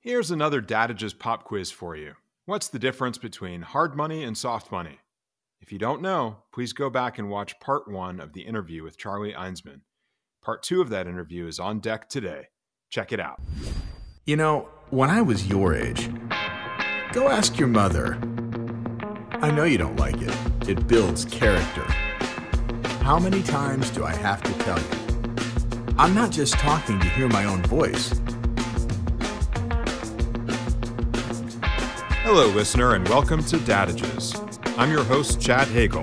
Here's another Dadages pop quiz for you. What's the difference between hard money and soft money? If you don't know, please go back and watch part 1 of the interview with Charlie Einsmann. Part 2 of that interview is on deck today. Check it out. You know, when I was your age, go ask your mother. I know you don't like it. It builds character. How many times do I have to tell you? I'm not just talking to hear my own voice. Hello, listener, and welcome to Dadages. I'm your host, Chad Hagel,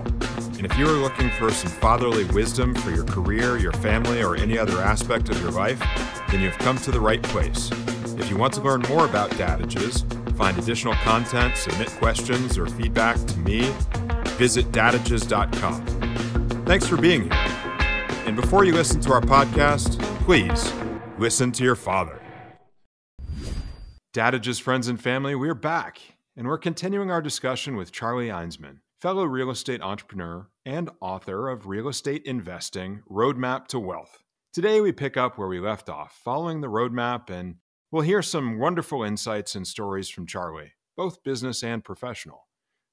and if you are looking for some fatherly wisdom for your career, your family, or any other aspect of your life, then you've come to the right place. If you want to learn more about Dadages, find additional content, submit questions, or feedback to me, visit dadages.com. Thanks for being here. And before you listen to our podcast, please listen to your father. Dadages friends and family, we're back, and we're continuing our discussion with Charlie Einsmann, fellow real estate entrepreneur and author of Real Estate Investing: Roadmap to Wealth. Today we pick up where we left off, following the roadmap, and we'll hear some wonderful insights and stories from Charlie, both business and professional.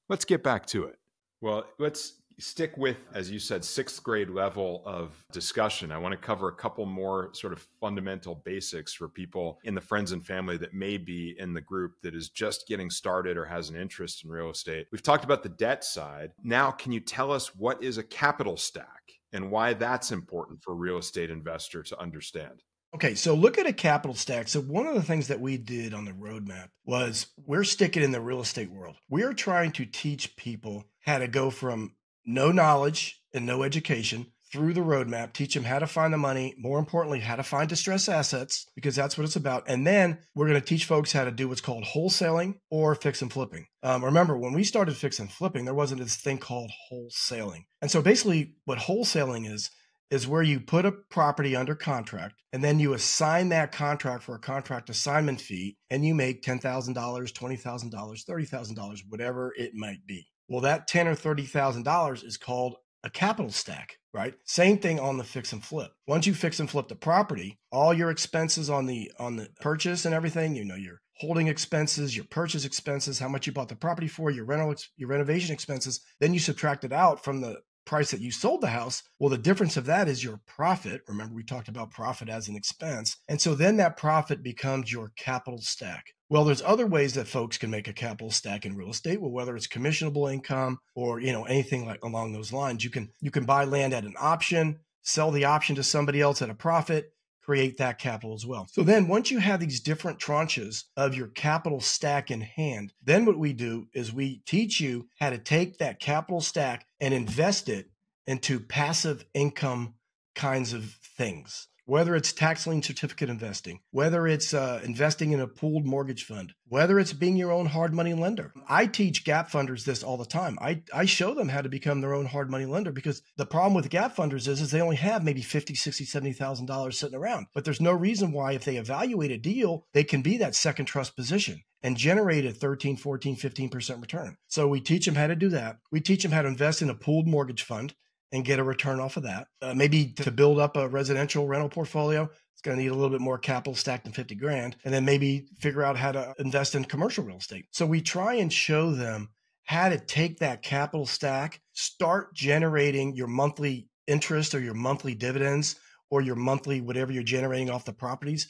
Let's get back to it. Well, let's stick with, as you said, 6th grade level of discussion. I want to cover a couple more sort of fundamental basics for people in the friends and family that may be in the group that is just getting started or has an interest in real estate. We've talked about the debt side. Now, can you tell us what is a capital stack and why that's important for a real estate investor to understand? Okay, so look at a capital stack. So one of the things that we did on the roadmap was we're sticking in the real estate world. We are trying to teach people how to go from no knowledge and no education through the roadmap, teach them how to find the money, more importantly, how to find distressed assets, because that's what it's about. And then we're going to teach folks how to do what's called wholesaling or fix and flipping. Remember, when we started fix and flipping, there wasn't this thing called wholesaling. And so basically what wholesaling is where you put a property under contract and then you assign that contract for a contract assignment fee and you make $10,000, $20,000, $30,000, whatever it might be. Well, that $10,000 or $30,000 is called a capital stack, right? Same thing on the fix and flip. Once you fix and flip the property, all your expenses on the purchase and everything, you know, your holding expenses, your purchase expenses, how much you bought the property for, your renovation expenses, then you subtract it out from the price that you sold the house. Well, the difference of that is your profit. Remember, we talked about profit as an expense. And so then that profit becomes your capital stack. Well, there's other ways that folks can make a capital stack in real estate. Well, whether it's commissionable income or, you know, anything like along those lines, you can buy land at an option, sell the option to somebody else at a profit, create that capital as well. So then once you have these different tranches of your capital stack in hand, then what we do is we teach you how to take that capital stack and invest it into passive income kinds of things. Whether it's tax lien certificate investing, whether it's investing in a pooled mortgage fund, whether it's being your own hard money lender. I teach gap funders this all the time. I show them how to become their own hard money lender, because the problem with gap funders is they only have maybe $50,000, $60,000, $70,000 sitting around. But there's no reason why, if they evaluate a deal, they can be that second trust position and generate a 13, 14, 15% return. So we teach them how to do that. We teach them how to invest in a pooled mortgage fund and get a return off of that. Maybe to build up a residential rental portfolio, it's going to need a little bit more capital stack than 50 grand. And then maybe figure out how to invest in commercial real estate. So we try and show them how to take that capital stack, start generating your monthly interest or your monthly dividends or your monthly whatever you're generating off the properties.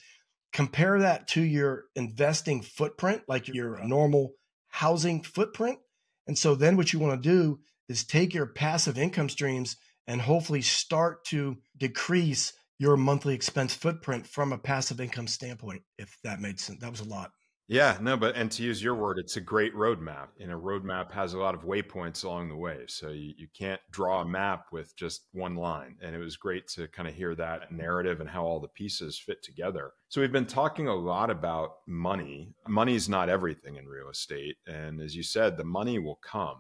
Compare that to your investing footprint, like your normal housing footprint. And so then what you want to do is take your passive income streams and hopefully start to decrease your monthly expense footprint from a passive income standpoint, if that made sense. That was a lot. Yeah, no, and to use your word, it's a great roadmap. And a roadmap has a lot of waypoints along the way. So you can't draw a map with just one line. And it was great to kind of hear that narrative and how all the pieces fit together. So we've been talking a lot about money. Money is not everything in real estate. And as you said, the money will come.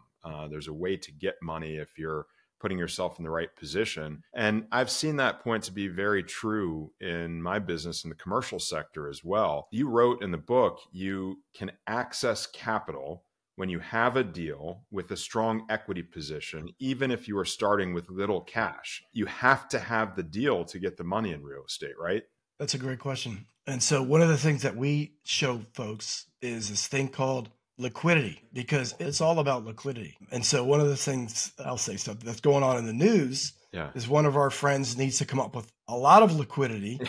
There's a way to get money if you're putting yourself in the right position. And I've seen that point to be very true in my business in the commercial sector as well. You wrote in the book, you can access capital when you have a deal with a strong equity position, even if you are starting with little cash. You have to have the deal to get the money in real estate, right? That's a great question. And so one of the things that we show folks is this thing called liquidity, because it's all about liquidity. And so one of the things, I'll say something that's going on in the news, is one of our friends needs to come up with a lot of liquidity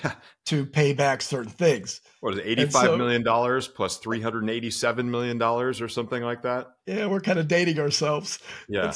to pay back certain things. What is it, $85 million plus $387 million or something like that? Yeah, we're kind of dating ourselves. Yeah.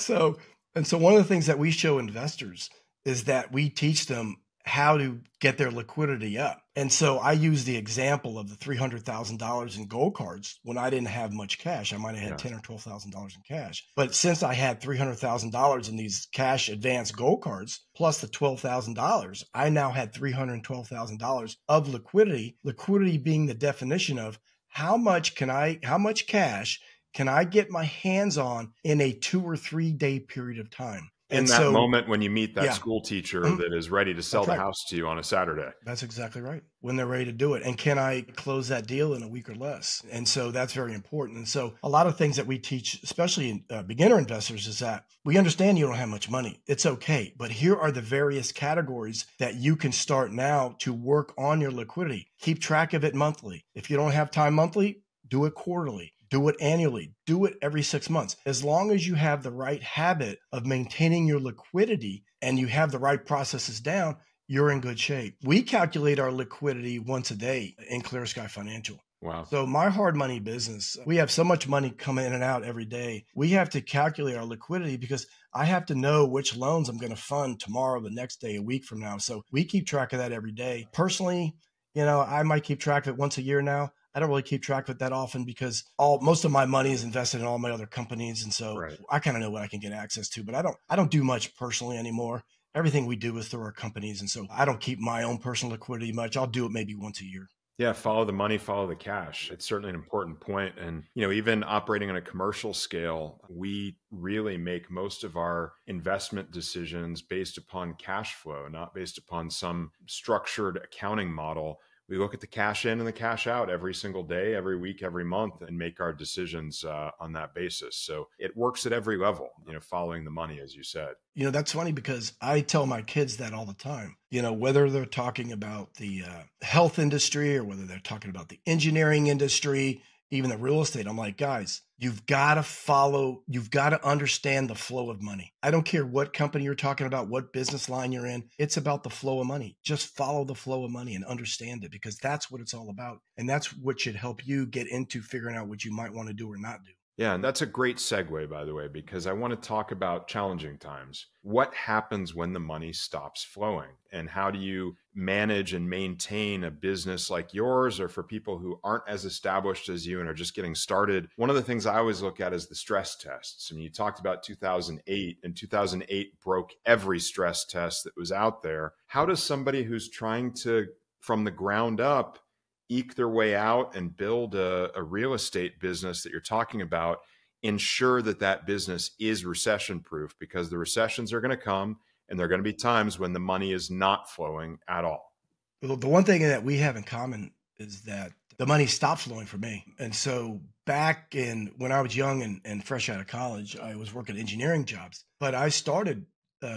And so one of the things that we show investors is that we teach them how to get their liquidity up. And so I use the example of the $300,000 in gold cards when I didn't have much cash. I might have had $10,000 or $12,000 in cash. But since I had $300,000 in these cash advance gold cards, plus the $12,000, I now had $312,000 of liquidity. Liquidity being the definition of how much cash can I get my hands on in a 2 or 3 day period of time? In that moment when you meet that school teacher that is ready to sell the house to you on a Saturday. That's exactly right. When they're ready to do it. And can I close that deal in a week or less? And so that's very important. And so a lot of things that we teach, especially beginner investors, is that we understand you don't have much money. It's okay. But here are the various categories that you can start now to work on your liquidity. Keep track of it monthly. If you don't have time monthly, do it quarterly. Do it annually. Do it every 6 months. As long as you have the right habit of maintaining your liquidity and you have the right processes down, you're in good shape. We calculate our liquidity once a day in Clear Sky Financial. Wow. So my hard money business, we have so much money coming in and out every day. We have to calculate our liquidity because I have to know which loans I'm going to fund tomorrow, the next day, a week from now. So we keep track of that every day. Personally, I might keep track of it once a year now. I don't really keep track of it that often because most of my money is invested in all my other companies. And so I kind of know what I can get access to, but I don't do much personally anymore. Everything we do is through our companies. And so I don't keep my own personal liquidity much. I'll do it maybe once a year. Yeah, follow the money, follow the cash. It's certainly an important point. And, even operating on a commercial scale, we really make most of our investment decisions based upon cash flow, not based upon some structured accounting model. We look at the cash in and the cash out every single day, every week, every month, and make our decisions on that basis. So it works at every level, following the money, as you said. That's funny because I tell my kids that all the time, whether they're talking about the health industry or whether they're talking about the engineering industry, even the real estate. I'm like, guys, you've got to understand the flow of money. I don't care what company you're talking about, what business line you're in. It's about the flow of money. Just follow the flow of money and understand it because that's what it's all about. And that's what should help you get into figuring out what you might want to do or not do. Yeah, and that's a great segue, by the way, because I want to talk about challenging times. What happens when the money stops flowing? And how do you manage and maintain a business like yours, or for people who aren't as established as you and are just getting started? One of the things I always look at is the stress tests. I mean, you talked about 2008, and 2008 broke every stress test that was out there. How does somebody who's trying to, from the ground up, eke their way out and build a real estate business that you're talking about, ensure that business is recession proof? Because the recessions are going to come and there are going to be times when the money is not flowing at all. Well, the one thing that we have in common is that the money stopped flowing for me. And so back when I was young and fresh out of college, I was working engineering jobs, but I started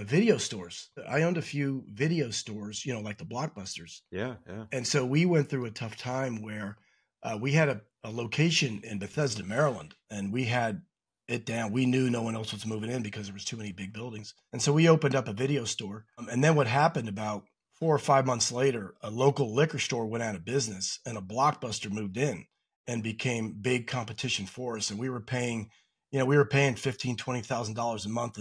video stores. I owned a few video stores, like the Blockbusters. Yeah. And so we went through a tough time where we had a location in Bethesda, Maryland, and we had it down. We knew no one else was moving in because there was too many big buildings. And so we opened up a video store. And then what happened about 4 or 5 months later, a local liquor store went out of business and a Blockbuster moved in and became big competition for us. And we were paying $15,000, $20,000 a month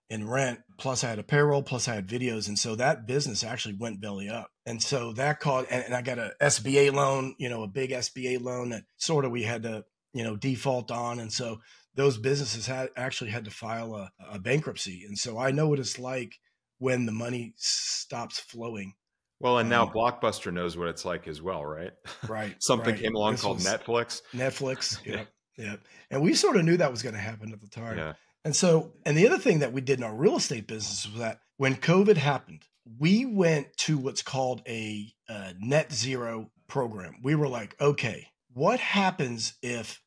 in rent, plus I had a payroll, plus I had videos. And so that business actually went belly up. And so that caused, and I got a SBA loan, a big SBA loan that sort of we had to, default on. And so those businesses had to file a bankruptcy. And so I know what it's like when the money stops flowing. Well, and now Blockbuster knows what it's like as well, right? Right. Something came along called Netflix. Yeah. And we sort of knew that was going to happen at the time. Yeah. And the other thing that we did in our real estate business was that when COVID happened, we went to what's called a net zero program. We were like, okay, what happens if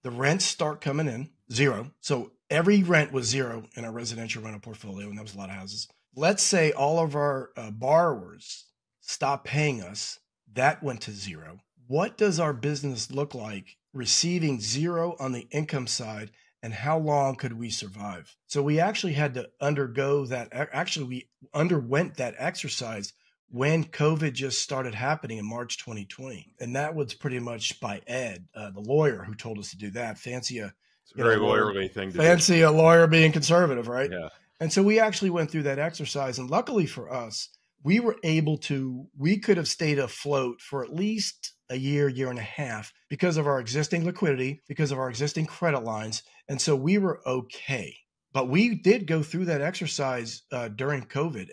the rents start coming in zero? So every rent was zero in our residential rental portfolio, and that was a lot of houses. Let's say all of our borrowers stop paying us That went to zero. What does our business look like receiving zero on the income side, and how long could we survive? So we actually had to undergo that. Actually, we underwent that exercise when COVID just started happening in March 2020. And that was pretty much by Ed, the lawyer, who told us to do that. It's a very lawyerly thing to do. Fancy a lawyer being conservative, right? Yeah. And so we actually went through that exercise. And luckily for us, we could have stayed afloat for at least a year, year and a half because of our existing liquidity, because of our existing credit lines. And so we were okay. But we did go through that exercise during COVID.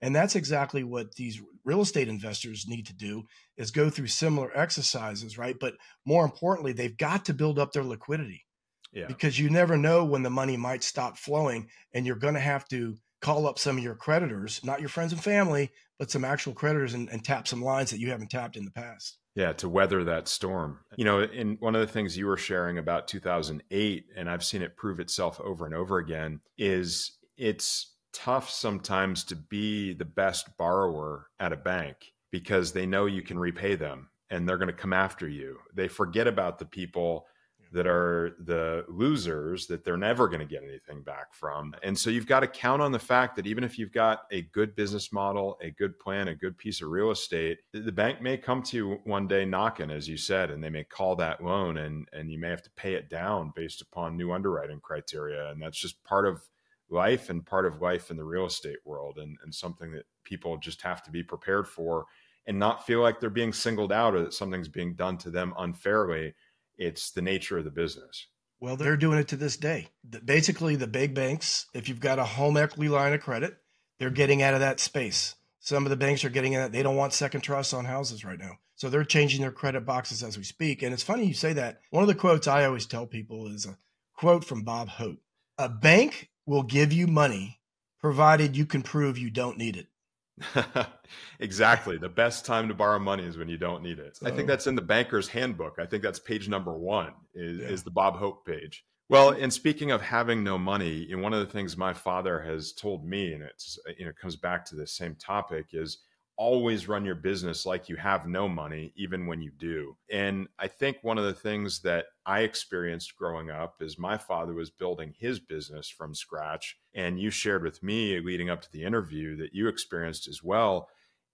And that's exactly what these real estate investors need to do, is go through similar exercises, right? But more importantly, they've got to build up their liquidity. Yeah. Because you never know when the money might stop flowing, and you're going to have to call up some of your creditors, not your friends and family, but some actual creditors, and tap some lines that you haven't tapped in the past. Yeah, to weather that storm. You know, in one of the things you were sharing about 2008, and I've seen it prove itself over and over again, is it's tough sometimes to be the best borrower at a bank because they know you can repay them and they're going to come after you. They forget about the people that are the losers that they're never going to get anything back from. And so you've got to count on the fact that even if you've got a good business model, a good plan, a good piece of real estate, the bank may come to you one day knocking, as you said, and they may call that loan, and you may have to pay it down based upon new underwriting criteria. And that's just part of life and part of life in the real estate world, and something that people just have to be prepared for and not feel like they're being singled out or that something's being done to them unfairly. It's the nature of the business. Well, they're doing it to this day. Basically, the big banks, if you've got a home equity line of credit, they're getting out of that space. Some of the banks are getting in it. They don't want second trusts on houses right now. So they're changing their credit boxes as we speak. And it's funny you say that. One of the quotes I always tell people is a quote from Bob Hope. A bank will give you money provided you can prove you don't need it. Exactly. The best time to borrow money is when you don't need it. I think that's in the banker's handbook. I think that's page number 1 is the Bob Hope page. Well, and speaking of having no money, one of the things my father has told me, and it comes back to the same topic, is always run your business like you have no money, even when you do. And I think one of the things that I experienced growing up is my father was building his business from scratch. And you shared with me leading up to the interview that you experienced as well,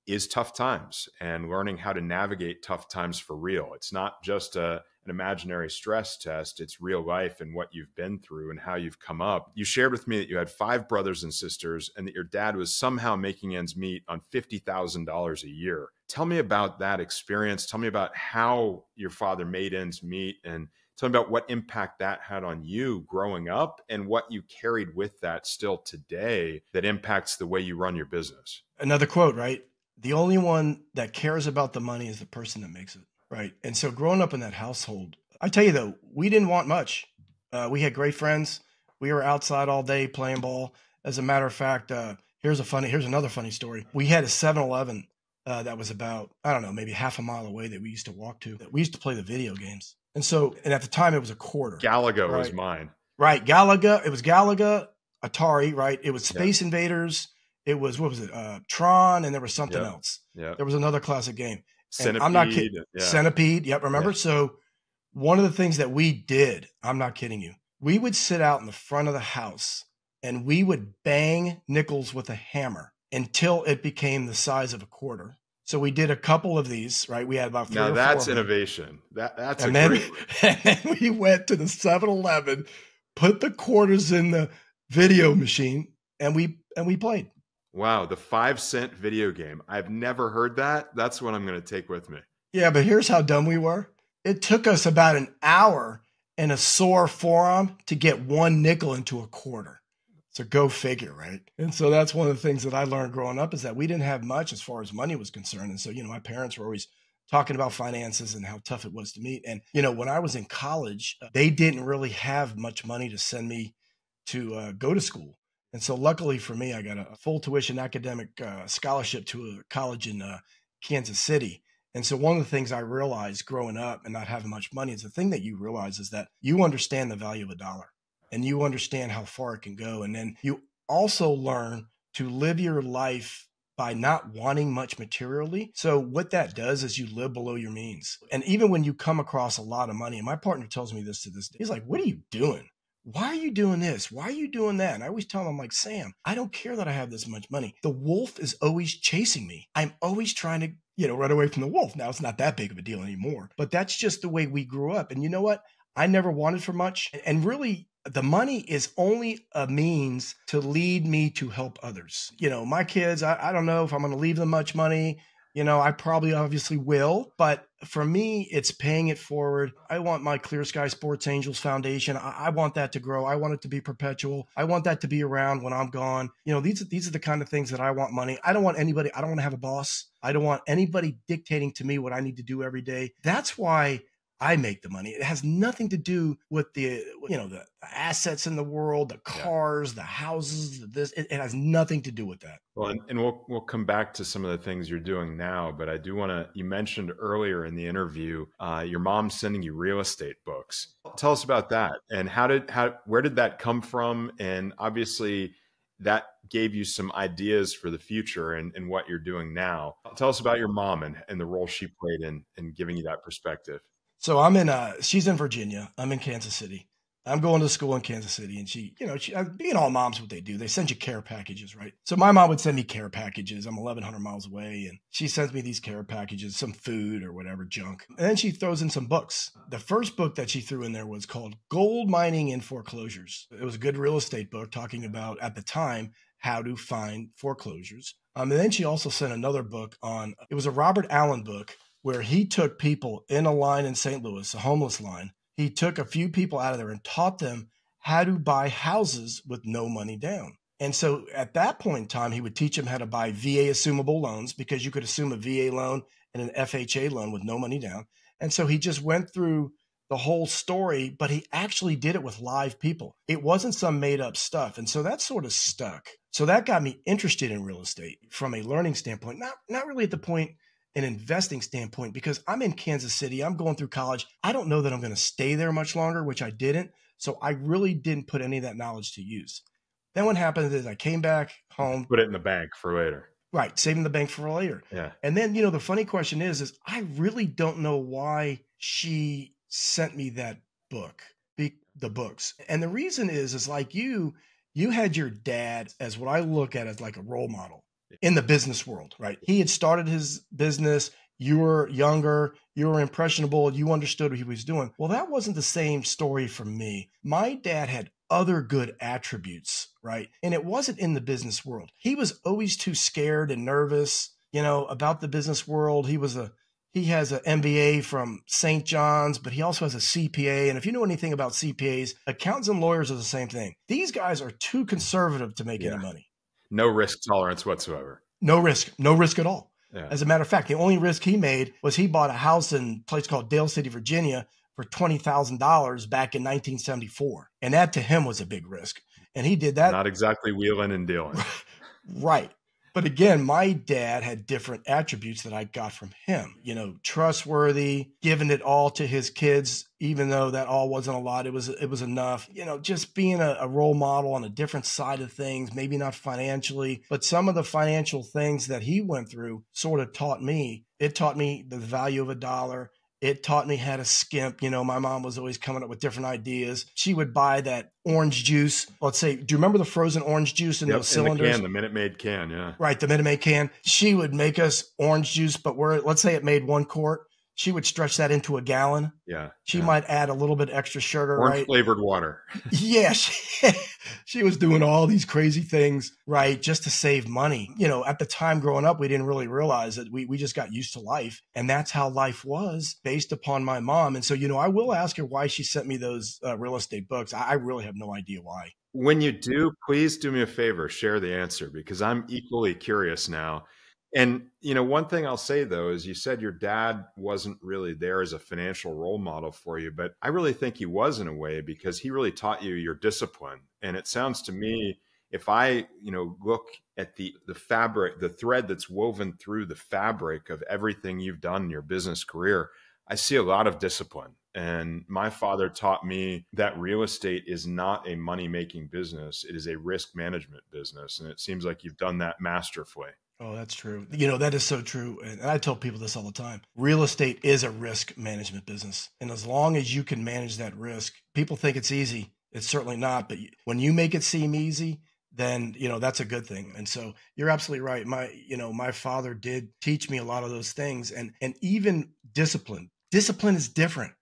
is tough times and learning how to navigate tough times for real. It's not just an imaginary stress test. It's real life and what you've been through and how you've come up. You shared with me that you had 5 brothers and sisters and that your dad was somehow making ends meet on $50,000 a year. Tell me about that experience. Tell me about how your father made ends meet, and tell me about what impact that had on you growing up and what you carried with that still today that impacts the way you run your business. Another quote, right? The only one that cares about the money is the person that makes it, right? And so growing up in that household, I tell you though, we didn't want much. We had great friends. We were outside all day playing ball. As a matter of fact, here's another funny story. We had a 7-Eleven that was about, I don't know, maybe half a mile away that we used to walk to. We used to play the video games. And at the time it was a quarter. Galaga was mine. Right. Galaga. It was Galaga, Atari, right? It was Space Invaders. It was, what was it? Tron, and there was something else. Yeah. There was another classic game. Centipede. I'm not kidding. Yeah. Centipede. Yep. Remember? Yeah. So one of the things that we did, I'm not kidding you, we would sit out in the front of the house and we would bang nickels with a hammer until it became the size of a quarter. So we did a couple of these, right? We had about 3 or 4. Now that's innovation. That's and then we went to the 7-Eleven, put the quarters in the video machine, and we played. Wow, the 5-cent video game. I've never heard that. That's what I'm going to take with me. Yeah, but here's how dumb we were. It took us about an hour and a sore forearm to get 1 nickel into a quarter. So go figure, right? And so that's one of the things that I learned growing up, is that we didn't have much as far as money was concerned. And so, my parents were always talking about finances and how tough it was to meet. And, when I was in college, they didn't really have much money to send me to go to school. And so luckily for me, I got a full tuition academic scholarship to a college in Kansas City. And so one of the things I realized growing up and not having much money is the thing that you realize is that you understand the value of a dollar and you understand how far it can go. And then you also learn to live your life by not wanting much materially. So what that does is you live below your means. And even when you come across a lot of money, and my partner tells me this to this day, he's like, what are you doing? Why are you doing this? Why are you doing that? And I always tell him, I'm like, Sam, I don't care that I have this much money. The wolf is always chasing me. I'm always trying to, run away from the wolf. Now it's not that big of a deal anymore, but that's just the way we grew up. And you know what? I never wanted for much. And really, the money is only a means to lead me to help others. My kids, I don't know if I'm going to leave them much money. I probably obviously will, but for me, it's paying it forward. I want my Clear Sky Sports Angels Foundation. I want that to grow. I want it to be perpetual. I want that to be around when I'm gone. These are the kind of things that I want money. I don't want anybody. I don't want to have a boss. I don't want anybody dictating to me what I need to do every day. That's why I make the money. It has nothing to do with the assets in the world, the cars, the houses, this. It has nothing to do with that. Well, and we'll come back to some of the things you're doing now, but I do want to, you mentioned earlier in the interview, your mom sending you real estate books. Tell us about that. And where did that come from? And obviously that gave you some ideas for the future and what you're doing now. Tell us about your mom and the role she played in giving you that perspective. So she's in Virginia. I'm in Kansas City. I'm going to school in Kansas City, and she being all moms, what they do, they send you care packages, right? So my mom would send me care packages. I'm 1,100 miles away, and she sends me these care packages, some food or whatever junk. And then she throws in some books. The first book that she threw in there was called Gold Mining in Foreclosures. It was a good real estate book talking about, at the time, how to find foreclosures. And then she also sent another book it was a Robert Allen book, where he took people in a line in St. Louis, a homeless line. He took a few people out of there and taught them how to buy houses with no money down. And so at that point in time, he would teach them how to buy VA assumable loans, because you could assume a VA loan and an FHA loan with no money down. And so he just went through the whole story, but he actually did it with live people. It wasn't some made up stuff. And so that sort of stuck. So that got me interested in real estate from a learning standpoint, not really at the point an investing standpoint, because I'm in Kansas City. I'm going through college. I don't know that I'm going to stay there much longer, which I didn't. So I really didn't put any of that knowledge to use. Then what happened is I came back home. Put it in the bank for later. Right. Saving the bank for later. Yeah. And then, the funny question is I really don't know why she sent me that book, the books. And the reason is like you had your dad as what I look at as like a role model in the business world, right? He had started his business. You were younger, you were impressionable, you understood what he was doing. Well, that wasn't the same story for me. My dad had other good attributes, right? And it wasn't in the business world. He was always too scared and nervous, about the business world. He has an MBA from St. John's, but he also has a CPA. And if you know anything about CPAs, accountants and lawyers are the same thing. These guys are too conservative to make any money. No risk tolerance whatsoever. No risk at all. Yeah. As a matter of fact, the only risk he made was he bought a house in a place called Dale City, Virginia for $20,000 back in 1974. And that to him was a big risk. And he did that. Not exactly wheeling and dealing. Right. But again, my dad had different attributes that I got from him, trustworthy, giving it all to his kids, even though that all wasn't a lot. It was enough, just being a role model on a different side of things, maybe not financially, but some of the financial things that he went through sort of taught me. It taught me the value of a dollar. It taught me how to skimp. My mom was always coming up with different ideas. She would buy that orange juice. Let's say, do you remember the frozen orange juice in those cylinders? In the Minute Maid can, yeah. Right, the Minute Maid can. She would make us orange juice, but let's say it made 1 quart. She would stretch that into a gallon. Yeah. She might add a little bit extra sugar, orange right? Flavored water. Yeah. She was doing all these crazy things, right? Just to save money. At the time growing up, we didn't really realize that we just got used to life. And that's how life was based upon my mom. And so, I will ask her why she sent me those real estate books. I really have no idea why. When you do, please do me a favor, share the answer, because I'm equally curious now. And, one thing I'll say, though, is you said your dad wasn't really there as a financial role model for you, but I really think he was in a way, because he really taught you your discipline. And it sounds to me, if I, look at the fabric, the thread that's woven through the fabric of everything you've done in your business career, I see a lot of discipline. And my father taught me that real estate is not a money-making business. It is a risk management business. And it seems like you've done that masterfully. Oh, that's true. That is so true. And I tell people this all the time. Real estate is a risk management business. And as long as you can manage that risk, people think it's easy. It's certainly not. But when you make it seem easy, then, that's a good thing. And so you're absolutely right. My father did teach me a lot of those things, and even discipline. Discipline is different.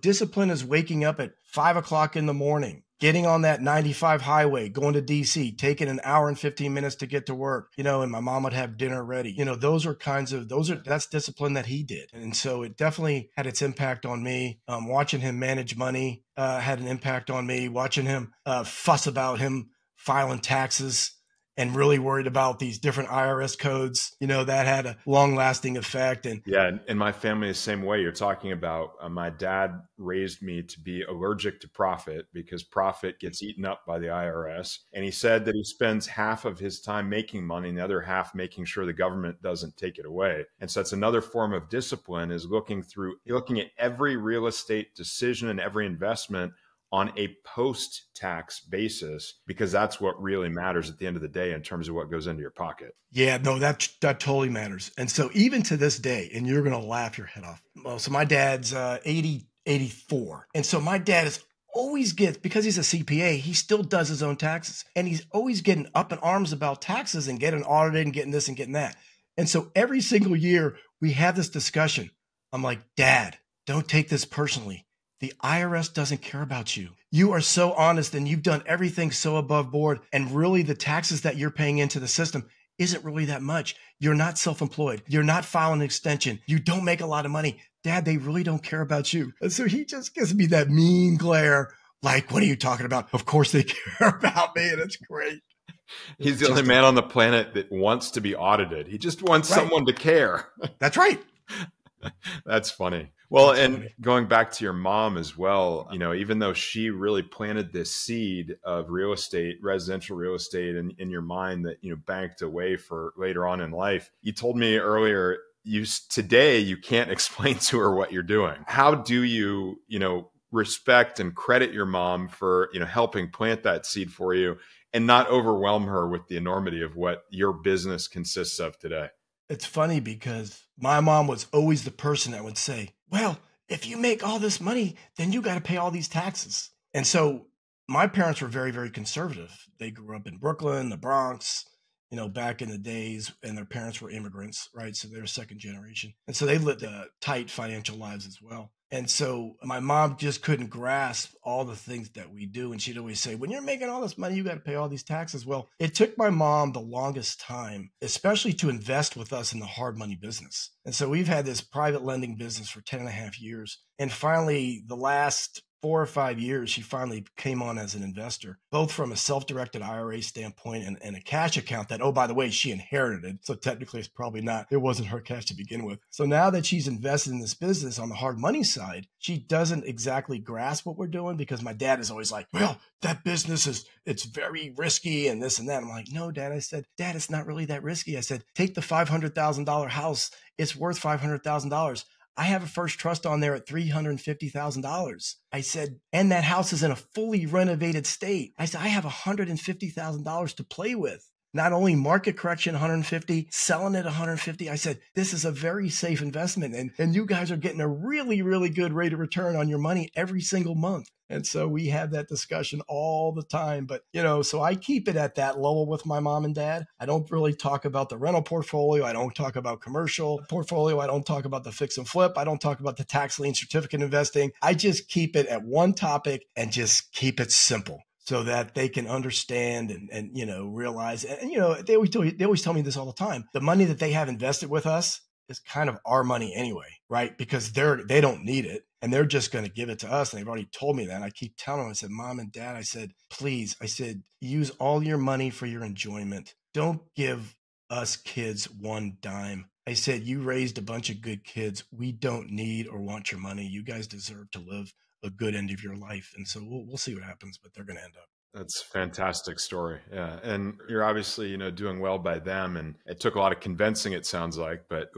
Discipline is waking up at 5 o'clock in the morning, getting on that 95 highway, going to DC, taking an hour and 15 minutes to get to work, and my mom would have dinner ready. That's discipline that he did. And so it definitely had its impact on me. Watching him manage money had an impact on me. Watching him fuss about him filing taxes and really worried about these different IRS codes, that had a long lasting effect. And yeah, and my family is the same way. You're talking about my dad raised me to be allergic to profit because profit gets eaten up by the IRS. And he said that he spends half of his time making money and the other half making sure the government doesn't take it away. And so that's another form of discipline, is looking at every real estate decision and every investment on a post-tax basis, because that's what really matters at the end of the day in terms of what goes into your pocket. Yeah, no, that totally matters. And so even to this day, and you're going to laugh your head off. Well, so my dad's 84. And so my dad is always because he's a CPA, he still does his own taxes. And he's always getting up in arms about taxes and getting audited and getting this and getting that. And so every single year we have this discussion. I'm like, Dad, don't take this personally. The IRS doesn't care about you. You are so honest and you've done everything so above board. And really the taxes that you're paying into the system isn't really that much. You're not self-employed. You're not filing an extension. You don't make a lot of money. Dad, they really don't care about you. And so he just gives me that mean glare. Like, what are you talking about? Of course they care about me. And it's great. He's the only man on the planet that wants to be audited. He just wants someone to care. That's right. That's funny. Well, and going back to your mom as well, even though she really planted this seed of real estate, residential real estate in your mind that, banked away for later on in life, you told me earlier, today you can't explain to her what you're doing. How do you, respect and credit your mom for, helping plant that seed for you and not overwhelm her with the enormity of what your business consists of today? It's funny because my mom was always the person that would say, well, if you make all this money, then you got to pay all these taxes. And so my parents were very, very conservative. They grew up in Brooklyn, the Bronx, back in the days, and their parents were immigrants, right? So they're second generation. And so they lived tight financial lives as well. And so my mom just couldn't grasp all the things that we do. And she'd always say, when you're making all this money, you got to pay all these taxes. Well, it took my mom the longest time, especially to invest with us in the hard money business. And so we've had this private lending business for 10 and a half years. And finally, the last 4 or 5 years, she finally came on as an investor, both from a self-directed IRA standpoint and a cash account that, oh, by the way, she inherited. So technically it's probably not, it wasn't her cash to begin with. So now that she's invested in this business on the hard money side, she doesn't exactly grasp what we're doing because my dad is always like, well, that business it's very risky and this and that. I'm like, no, Dad. I said, Dad, it's not really that risky. I said, take the $500,000 house. It's worth $500,000. I have a first trust on there at $350,000. I said, and that house is in a fully renovated state. I said, I have $150,000 to play with. Not only market correction 150, selling at 150. I said, this is a very safe investment. And you guys are getting a really, really good rate of return on your money every single month. And so we have that discussion all the time. But, so I keep it at that level with my mom and dad. I don't really talk about the rental portfolio. I don't talk about commercial portfolio. I don't talk about the fix and flip. I don't talk about the tax lien certificate investing. I just keep it at one topic and just keep it simple, so that they can understand and realize. And they always tell me this all the time. The money that they have invested with us is kind of our money anyway, right? Because they don't need it and they're just going to give it to us. And they've already told me that. And I keep telling them, I said, Mom and Dad, I said, please, I said, use all your money for your enjoyment. Don't give us kids one dime. I said, you raised a bunch of good kids. We don't need or want your money. You guys deserve to live a good end of your life. And so we'll see what happens, but they're going to end up. That's a fantastic story. Yeah. And you're obviously, doing well by them. And it took a lot of convincing, it sounds like, but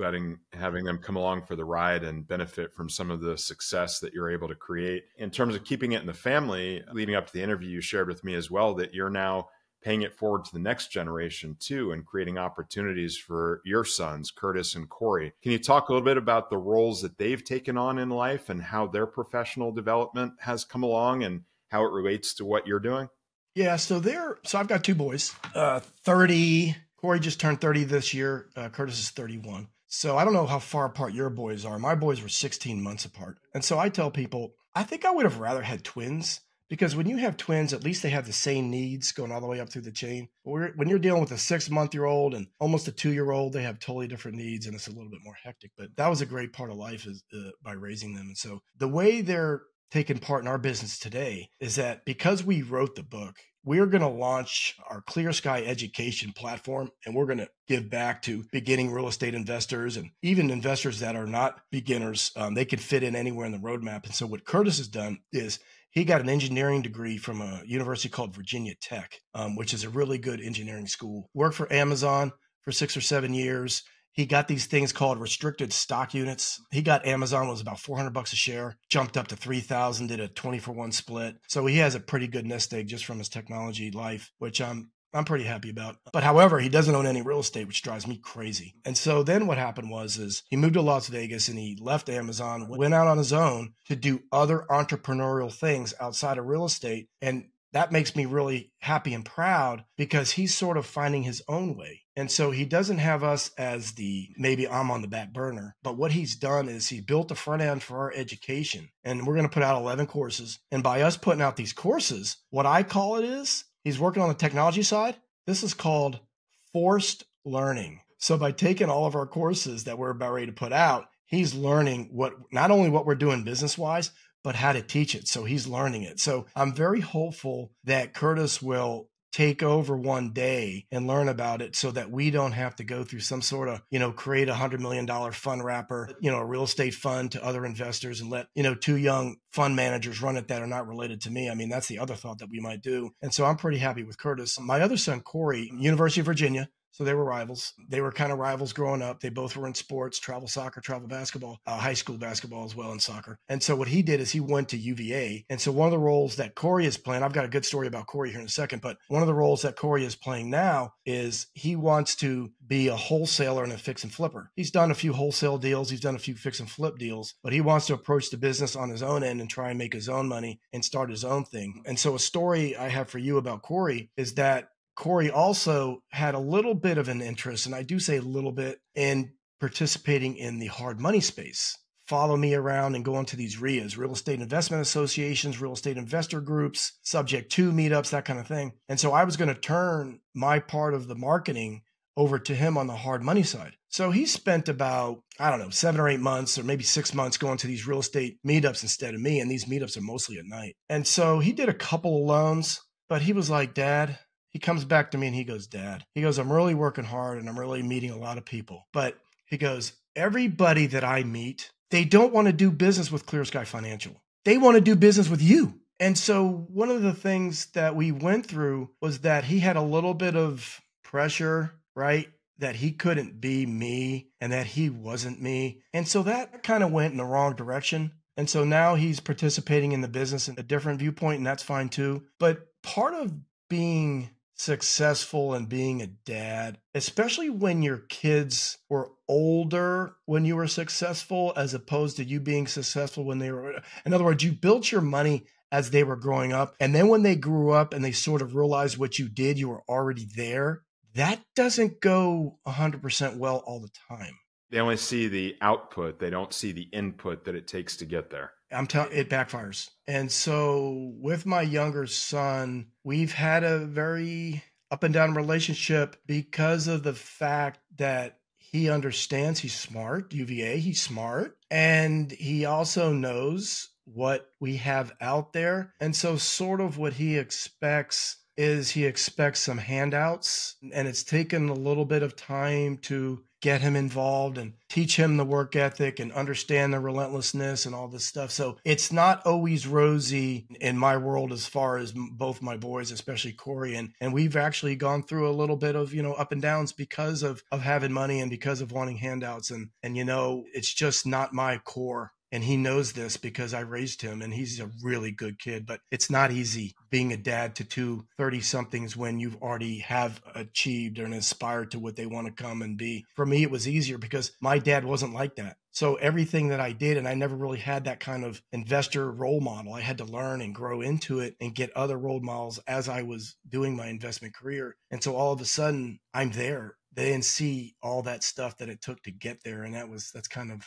having them come along for the ride and benefit from some of the success that you're able to create. In terms of keeping it in the family, leading up to the interview, you shared with me as well that you're now paying it forward to the next generation too, and creating opportunities for your sons, Curtis and Corey. Can you talk a little bit about the roles that they've taken on in life and how their professional development has come along and how it relates to what you're doing? Yeah, so I've got two boys, 30. Corey just turned 30 this year. Curtis is 31. So I don't know how far apart your boys are. My boys were 16 months apart. And so I tell people, I think I would have rather had twins, because when you have twins, at least they have the same needs going all the way up through the chain. When you're dealing with a 6-month-year-old and almost a 2-year-old, they have totally different needs, and it's a little bit more hectic. But that was a great part of life is by raising them. And so the way they're taking part in our business today is that because we wrote the book, we're going to launch our Clear Sky education platform, and we're going to give back to beginning real estate investors and even investors that are not beginners. They could fit in anywhere in the roadmap. And so what Curtis has done is he got an engineering degree from a university called Virginia Tech, which is a really good engineering school. Worked for Amazon for 6 or 7 years. He got these things called restricted stock units. He got Amazon, was about $400 a share, jumped up to 3,000, did a 20-for-1 split. So he has a pretty good nest egg just from his technology life, which I'm pretty happy about. But however, he doesn't own any real estate, which drives me crazy. And so then what happened is he moved to Las Vegas and he left Amazon, went out on his own to do other entrepreneurial things outside of real estate. And that makes me really happy and proud because he's sort of finding his own way. And so he doesn't have us as maybe I'm on the back burner, but what he's done is he built the front end for our education, and we're going to put out 11 courses. And by us putting out these courses, what I call it is he's working on the technology side. This is called forced learning. So by taking all of our courses that we're about ready to put out, he's learning not only what we're doing business-wise, but how to teach it. So he's learning it. So I'm very hopeful that Curtis will take over one day and learn about it so that we don't have to go through some sort of, create $100 million fund wrapper, a real estate fund to other investors and let, 2 young fund managers run it that are not related to me. I mean, that's the other thought that we might do. And so I'm pretty happy with Curtis. My other son, Corey, University of Virginia. So they were rivals. They were kind of rivals growing up. They both were in sports, travel soccer, travel basketball, high school basketball as well, and soccer. And so what he did is he went to UVA. And so one of the roles that Corey is playing, I've got a good story about Corey here in a second, but one of the roles that Corey is playing now is he wants to be a wholesaler and a fix and flipper. He's done a few wholesale deals. He's done a few fix and flip deals, but he wants to approach the business on his own end and try and make his own money and start his own thing. And so a story I have for you about Corey is that Corey also had a little bit of an interest, and I do say a little bit, in participating in the hard money space. Follow me around and go into these RIAs, real estate investment associations, real estate investor groups, subject to meetups, that kind of thing. And so I was going to turn my part of the marketing over to him on the hard money side. So he spent about, 7 or 8 months or maybe 6 months going to these real estate meetups instead of me. And these meetups are mostly at night. And so he did a couple of loans, but he was like, Dad, he comes back to me and he goes, Dad, I'm really working hard and I'm really meeting a lot of people. But he goes, everybody that I meet, they don't want to do business with Clear Sky Financial. They want to do business with you. And so one of the things that we went through was that he had a little bit of pressure, right? That he couldn't be me and that he wasn't me. And so that kind of went in the wrong direction. And so now he's participating in the business in a different viewpoint, and that's fine too. But part of being successful and being a dad, especially when your kids were older when you were successful, as opposed to you being successful when they were, in other words, you built your money as they were growing up. And then when they grew up and they sort of realized what you did, you were already there. That doesn't go 100% well all the time. They only see the output. They don't see the input that it takes to get there. It backfires. And so with my younger son, we've had a very up and down relationship because of the fact that he understands he's smart, UVA, he's smart, and he also knows what we have out there. And so sort of what he expects is he expects some handouts, and it's taken a little bit of time to get him involved and teach him the work ethic and understand the relentlessness and all this stuff. So it's not always rosy in my world as far as both my boys, especially Corey. And we've actually gone through a little bit of, up and downs because of having money and because of wanting handouts. And it's just not my core. And he knows this because I raised him, and he's a really good kid. But it's not easy being a dad to two 30-somethings when you've already have achieved and aspired to what they want to come and be. For me, it was easier because my dad wasn't like that. So everything that I did, and I never really had that kind of investor role model. I had to learn and grow into it and get other role models as I was doing my investment career. And so all of a sudden, I'm there. They didn't see all that stuff that it took to get there. And that's kind of,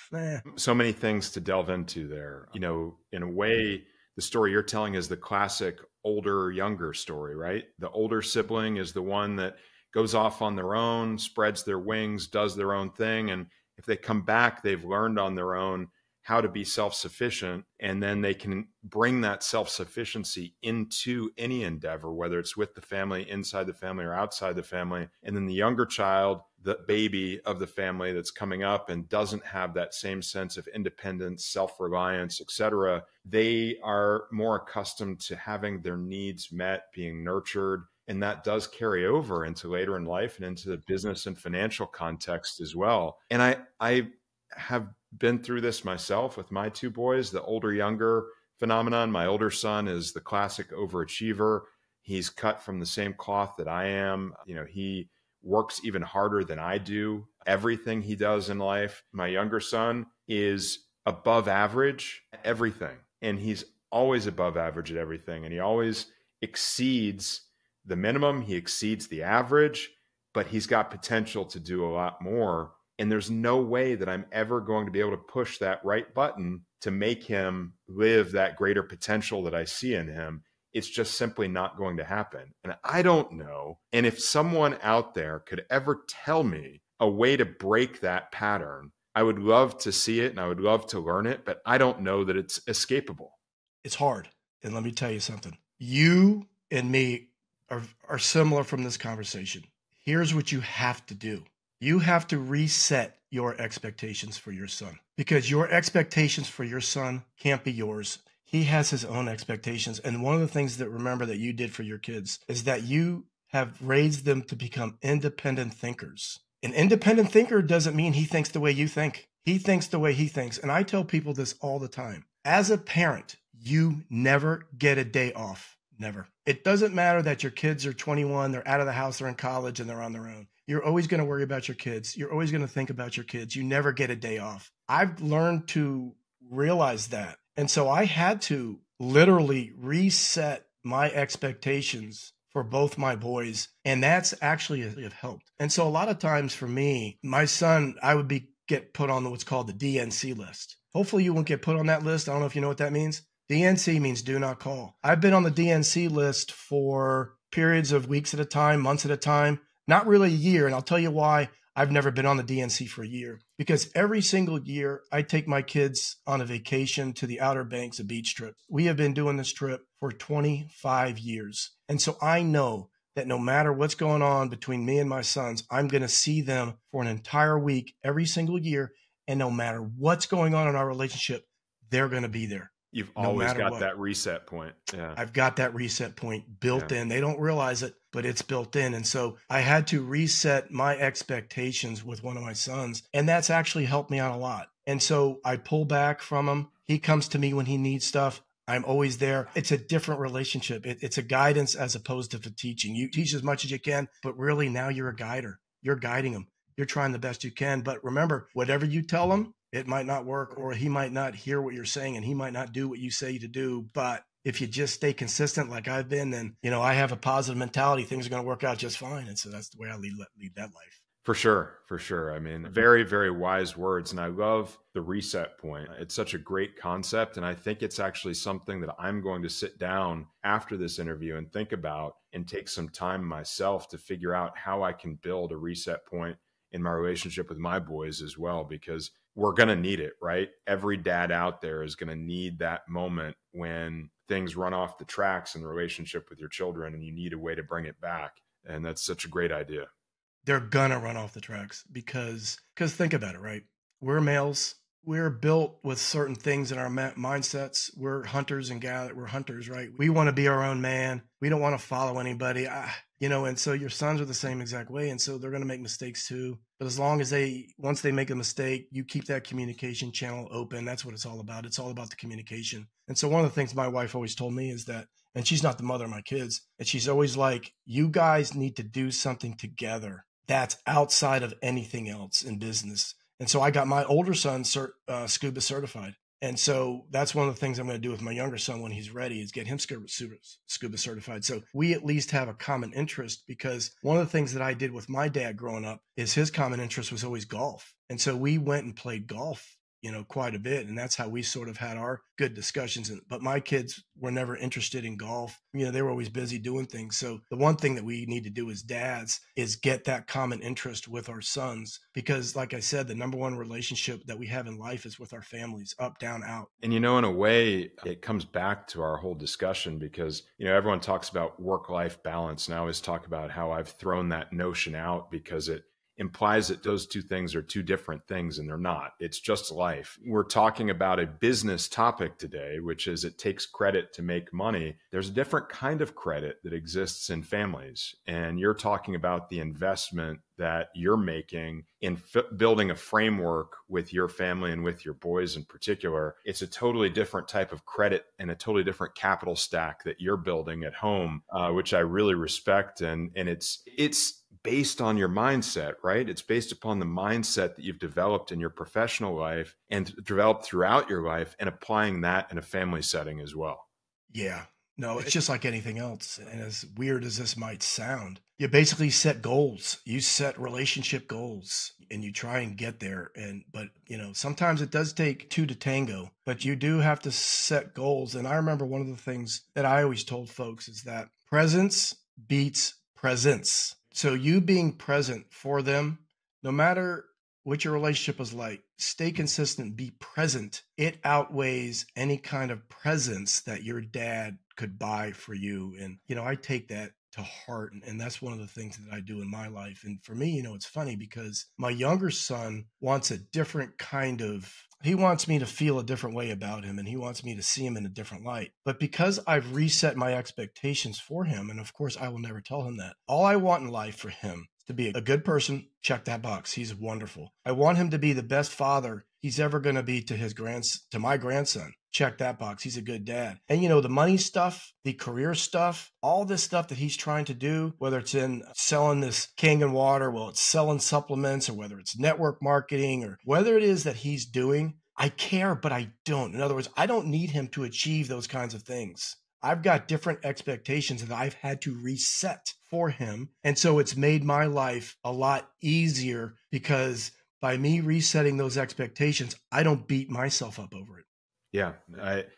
So many things to delve into there. You know, in a way, the story you're telling is the classic older, younger story, right? The older sibling is the one that goes off on their own, spreads their wings, does their own thing. And if they come back, they've learned on their own how to be self-sufficient, and then they can bring that self-sufficiency into any endeavor, whether it's with the family, inside the family, or outside the family. And then the younger child, the baby of the family that's coming up and doesn't have that same sense of independence, self-reliance, etc., they are more accustomed to having their needs met, being nurtured. And that does carry over into later in life and into the business and financial context as well. And I have been through this myself with my two boys, the older, younger phenomenon. My older son is the classic overachiever. He's cut from the same cloth that I am. You know, he works even harder than I do. Everything he does in life. My younger son is above average at everything. And he's always above average at everything. And he always exceeds the minimum. He exceeds the average, but he's got potential to do a lot more. And there's no way that I'm ever going to be able to push that right button to make him live that greater potential that I see in him. It's just simply not going to happen. And I don't know. And if someone out there could ever tell me a way to break that pattern, I would love to see it and I would love to learn it, but I don't know that it's escapable. It's hard. And let me tell you something. You and me are similar from this conversation. Here's what you have to do. You have to reset your expectations for your son, because your expectations for your son can't be yours. He has his own expectations. And one of the things that remember that you did for your kids is that you have raised them to become independent thinkers. An independent thinker doesn't mean he thinks the way you think. He thinks the way he thinks. And I tell people this all the time. As a parent, you never get a day off. Never. It doesn't matter that your kids are 21, they're out of the house, they're in college, and they're on their own. You're always going to worry about your kids. You're always going to think about your kids. You never get a day off. I've learned to realize that. And so I had to literally reset my expectations for both my boys. And that's actually have helped. And so a lot of times for me, my son, I would get put on what's called the DNC list. Hopefully you won't get put on that list. I don't know if you know what that means. DNC means do not call. I've been on the DNC list for periods of weeks at a time, months at a time. Not really a year, and I'll tell you why I've never been on the DNC for a year. Because every single year, I take my kids on a vacation to the Outer Banks, a beach trip. We have been doing this trip for 25 years. And so I know that no matter what's going on between me and my sons, I'm going to see them for an entire week every single year. And no matter what's going on in our relationship, they're going to be there. You've always got that reset point. Yeah. I've got that reset point built in. They don't realize it, but it's built in. And so I had to reset my expectations with one of my sons. And that's actually helped me out a lot. And so I pull back from him. He comes to me when he needs stuff. I'm always there. It's a different relationship. It's a guidance as opposed to teaching. You teach as much as you can, but really now you're a guider. You're guiding them. You're trying the best you can. But remember, whatever you tell them, it might not work, or he might not hear what you're saying and he might not do what you say to do. But if you just stay consistent like I've been, then, I have a positive mentality. Things are going to work out just fine. And so that's the way I lead that life. For sure. For sure. I mean, very, very wise words. And I love the reset point. It's such a great concept. And I think it's actually something that I'm going to sit down after this interview and think about and take some time myself to figure out how I can build a reset point in my relationship with my boys as well, because we're going to need it, right? Every dad out there is going to need that moment when things run off the tracks in the relationship with your children and you need a way to bring it back. And that's such a great idea. They're going to run off the tracks because think about it, right? We're males. We're built with certain things in our mindsets. We're hunters and gatherers. We're hunters, right? We want to be our own man. We don't want to follow anybody. And so your sons are the same exact way. And so they're going to make mistakes too. But as long as once they make a mistake, you keep that communication channel open. That's what it's all about. It's all about the communication. And so one of the things my wife always told me is that, and she's not the mother of my kids, and she's always like, you guys need to do something together that's outside of anything else in business. And so I got my older son scuba certified. And so that's one of the things I'm going to do with my younger son when he's ready is get him scuba certified. So we at least have a common interest, because one of the things that I did with my dad growing up is his common interest was always golf. And so we went and played golf, quite a bit. And that's how we sort of had our good discussions. But my kids were never interested in golf. They were always busy doing things. So the one thing that we need to do as dads is get that common interest with our sons, because like I said, the number one relationship that we have in life is with our families, up, down, out. And, in a way, it comes back to our whole discussion because, everyone talks about work-life balance. And I always talk about how I've thrown that notion out because it implies that those two things are two different things, and they're not. It's just life. We're talking about a business topic today, which is it takes credit to make money. There's a different kind of credit that exists in families. And you're talking about the investment that you're making in building a framework with your family and with your boys in particular. It's a totally different type of credit and a totally different capital stack that you're building at home, which I really respect. And it's based on your mindset, right? It's based upon the mindset that you've developed in your professional life and developed throughout your life, and applying that in a family setting as well. Yeah. No, it's just like anything else. And as weird as this might sound, you basically set goals. You set relationship goals and you try and get there. But sometimes it does take two to tango, but you do have to set goals. And I remember one of the things that I always told folks is that presence beats presence. So you being present for them, no matter what your relationship is like, stay consistent, be present. It outweighs any kind of presence that your dad could buy for you. And, I take that to heart. And that's one of the things that I do in my life. And for me, it's funny because my younger son wants a different kind of, he wants me to feel a different way about him, and he wants me to see him in a different light. But because I've reset my expectations for him, and of course I will never tell him that, all I want in life for him is to be a good person. Check that box. He's wonderful. I want him to be the best father he's ever going to be to my grandson. Check that box. He's a good dad. And the money stuff, the career stuff, all this stuff that he's trying to do, whether it's in selling this Kangen water, well, it's selling supplements, or whether it's network marketing, or whether it is that he's doing, I care, but I don't. In other words, I don't need him to achieve those kinds of things. I've got different expectations that I've had to reset for him. And so it's made my life a lot easier, because by me resetting those expectations, I don't beat myself up over it. Yeah.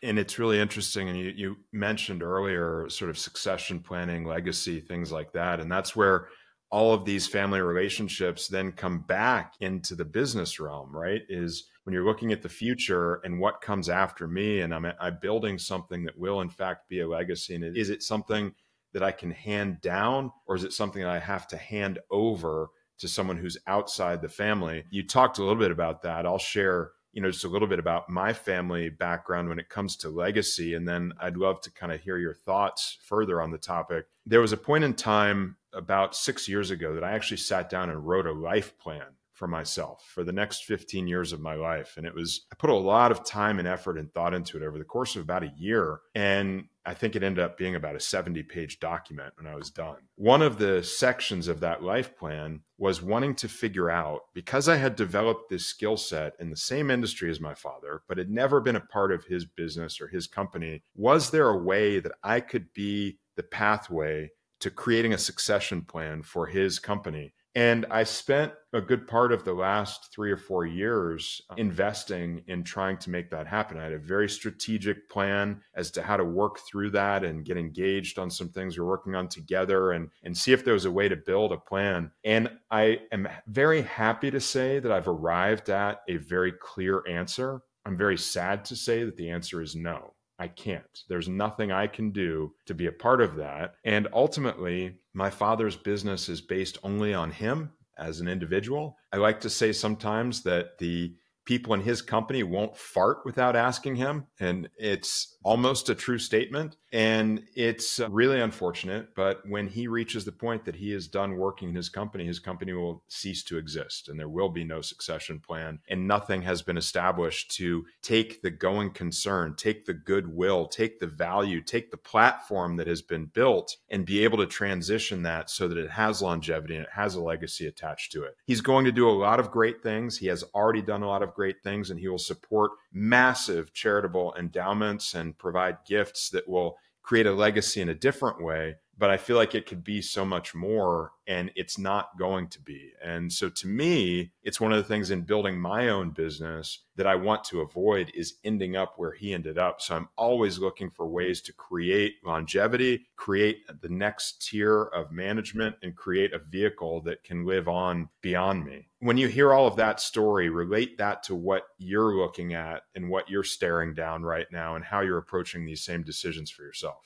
And it's really interesting. And you mentioned earlier sort of succession planning, legacy, things like that. And that's where all of these family relationships then come back into the business realm, right? Is when you're looking at the future and what comes after me, and I'm building something that will in fact be a legacy. And is it something that I can hand down, or is it something that I have to hand over to someone who's outside the family? You talked a little bit about that. I'll share just a little bit about my family background when it comes to legacy. And then I'd love to kind of hear your thoughts further on the topic. There was a point in time about 6 years ago that I actually sat down and wrote a life plan for myself for the next 15 years of my life. And I put a lot of time and effort and thought into it over the course of about a year. And I think it ended up being about a 70-page document when I was done. One of the sections of that life plan was wanting to figure out, because I had developed this skill set in the same industry as my father, but had never been a part of his business or his company, was there a way that I could be the pathway to creating a succession plan for his company? And I spent a good part of the last 3 or 4 years investing in trying to make that happen. I had a very strategic plan as to how to work through that and get engaged on some things we're working on together and see if there was a way to build a plan. And I am very happy to say that I've arrived at a very clear answer. I'm very sad to say that the answer is no. I can't. There's nothing I can do to be a part of that. And ultimately, my father's business is based only on him as an individual. I like to say sometimes that the people in his company won't fart without asking him. And it's almost a true statement. And it's really unfortunate. But when he reaches the point that he is done working in his company will cease to exist. And there will be no succession plan. And nothing has been established to take the going concern, take the goodwill, take the value, take the platform that has been built and be able to transition that so that it has longevity and it has a legacy attached to it. He's going to do a lot of great things. He has already done a lot of great things, and he will support massive charitable endowments and provide gifts that will create a legacy in a different way. But I feel like it could be so much more, and it's not going to be. And so to me, it's one of the things in building my own business that I want to avoid is ending up where he ended up. So I'm always looking for ways to create longevity, create the next tier of management, and create a vehicle that can live on beyond me. When you hear all of that story, relate that to what you're looking at and what you're staring down right now and how you're approaching these same decisions for yourself.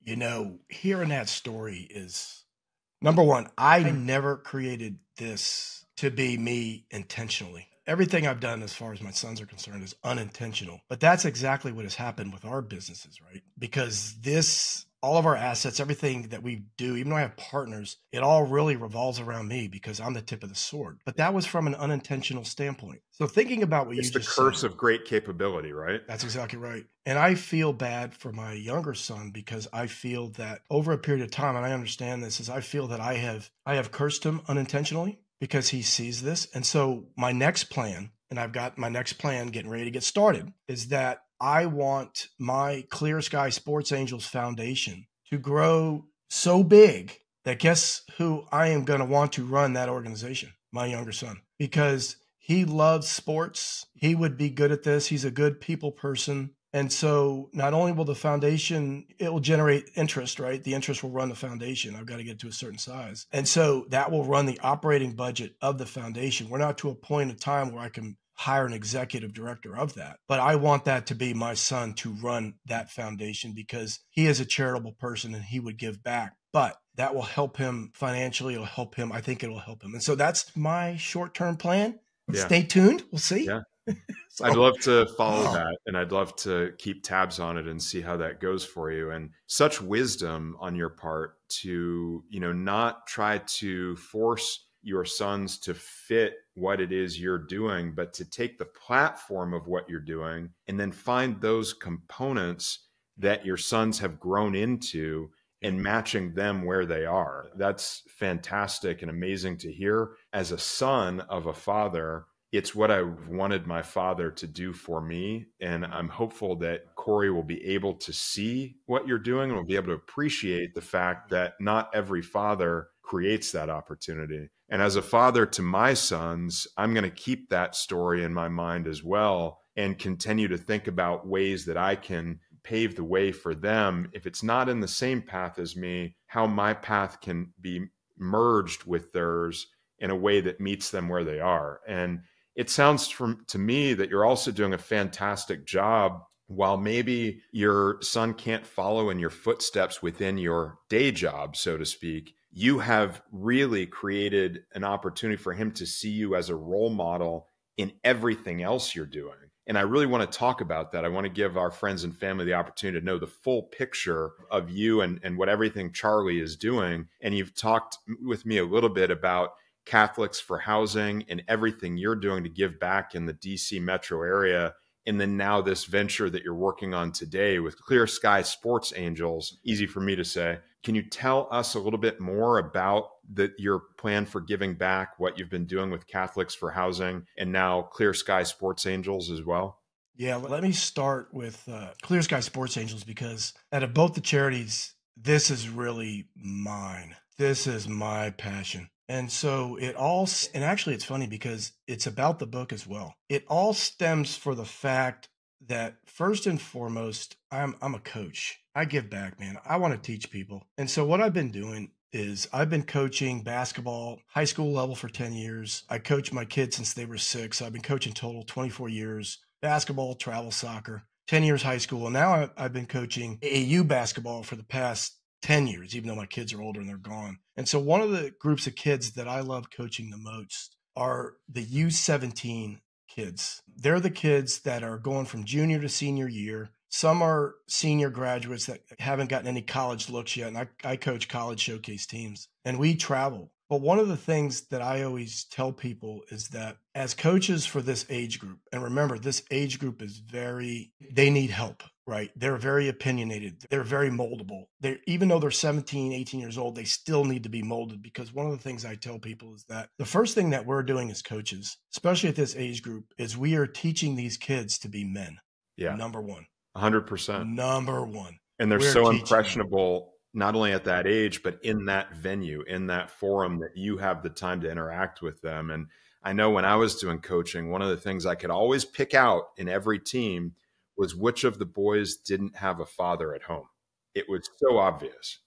You know, hearing that story is, number one, I never created this to be me intentionally. Everything I've done as far as my sons are concerned is unintentional. But that's exactly what has happened with our businesses, right? Because all of our assets, everything that we do, even though I have partners, it all really revolves around me because I'm the tip of the sword. But that was from an unintentional standpoint. So thinking about what you just said. It's the curse of great capability, right? That's exactly right. And I feel bad for my younger son because I feel that over a period of time, and I understand this, is I feel that I have cursed him unintentionally because he sees this. And so my next plan, and I've got my next plan getting ready to get started, is that I want my Clear Sky Sports Angels Foundation to grow so big that guess who I am going to want to run that organization? My younger son, because he loves sports. He would be good at this. He's a good people person. And so not only will the foundation, it will generate interest, right? The interest will run the foundation. I've got to get to a certain size. And so that will run the operating budget of the foundation. We're not to a point in time where I can hire an executive director of that. But I want that to be my son to run that foundation because he is a charitable person and he would give back. But that will help him financially. It'll help him. I think it'll help him. And so that's my short-term plan. Yeah. Stay tuned. We'll see. Yeah. So, I'd love to follow that, and I'd love to keep tabs on it and see how that goes for you. And such wisdom on your part to, not try to force your sons to fit what it is you're doing, but to take the platform of what you're doing and then find those components that your sons have grown into and matching them where they are. That's fantastic and amazing to hear. As a son of a father, it's what I wanted my father to do for me. And I'm hopeful that Corey will be able to see what you're doing and will be able to appreciate the fact that not every father creates that opportunity. And as a father to my sons, I'm going to keep that story in my mind as well and continue to think about ways that I can pave the way for them. If it's not in the same path as me, how my path can be merged with theirs in a way that meets them where they are. And it sounds to me that you're also doing a fantastic job. While maybe your son can't follow in your footsteps within your day job, so to speak, you have really created an opportunity for him to see you as a role model in everything else you're doing. And I really want to talk about that. I want to give our friends and family the opportunity to know the full picture of you and what everything Charlie is doing. And you've talked with me a little bit about Catholics for Housing and everything you're doing to give back in the DC metro area. And then now this venture that you're working on today with Clear Sky Sports Angels, easy for me to say. Can you tell us a little bit more about your plan for giving back, what you've been doing with Catholics for Housing and now Clear Sky Sports Angels as well? Yeah, let me start with Clear Sky Sports Angels because out of both the charities, this is really mine. This is my passion. And so and actually it's funny because it's about the book as well. It all stems for the fact that first and foremost, I'm a coach. I give back, man. I want to teach people. And so what I've been doing is I've been coaching basketball, high school level for 10 years. I coached my kids since they were 6. So I've been coaching total 24 years, basketball, travel, soccer, 10 years high school. And now I've been coaching AAU basketball for the past 10 years, even though my kids are older and they're gone. And so one of the groups of kids that I love coaching the most are the U17 kids. They're the kids that are going from junior to senior year. Some are senior graduates that haven't gotten any college looks yet. And I coach college showcase teams, and we travel. But one of the things that I always tell people is that as coaches for this age group, and remember, this age group is they need help, right? They're very opinionated. They're very moldable. Even though they're 17, 18 years old, they still need to be molded, because one of the things I tell people is that the first thing that we're doing as coaches, especially at this age group, is we are teaching these kids to be men. Yeah. Number one. 100%. Number one. And they're so impressionable, not only at that age, but in that venue, in that forum, that you have the time to interact with them. And I know when I was doing coaching, one of the things I could always pick out in every team was which of the boys didn't have a father at home. It was so obvious.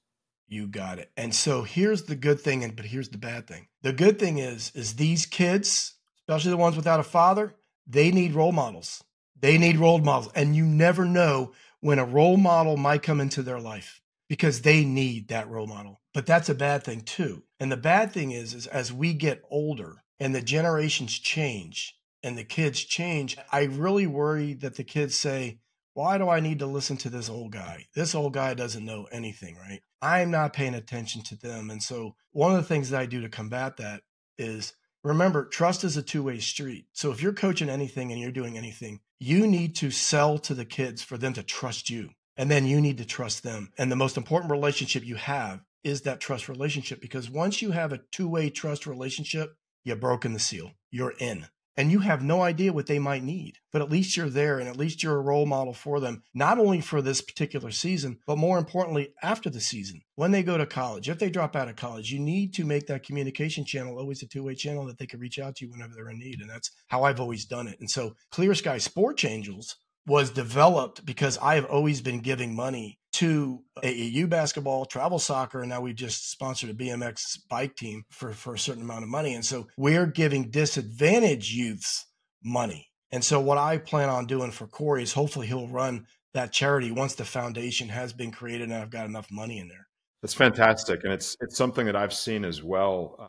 You got it. And so here's the good thing, but here's the bad thing. The good thing is these kids, especially the ones without a father, they need role models. They need role models. And you never know when a role model might come into their life, because they need that role model. But that's a bad thing too. And the bad thing is as we get older and the generations change and the kids change, I really worry that the kids say, why do I need to listen to this old guy? This old guy doesn't know anything, right? I'm not paying attention to them. And so one of the things that I do to combat that is, remember, trust is a two-way street. So if you're coaching anything and you're doing anything, you need to sell to the kids for them to trust you. And then you need to trust them. And the most important relationship you have is that trust relationship, because once you have a two-way trust relationship, you've broken the seal. You're in. And you have no idea what they might need, but at least you're there, and at least you're a role model for them, not only for this particular season, but more importantly, after the season, when they go to college. If they drop out of college, you need to make that communication channel always a two-way channel that they can reach out to you whenever they're in need. And that's how I've always done it. And so Clear Sky Sports Angels was developed because I have always been giving money to AAU basketball, travel soccer, and now we just sponsored a BMX bike team for a certain amount of money. And so we're giving disadvantaged youths money. And so what I plan on doing for Corey is hopefully he'll run that charity once the foundation has been created and I've got enough money in there. That's fantastic. And it's something that I've seen as well.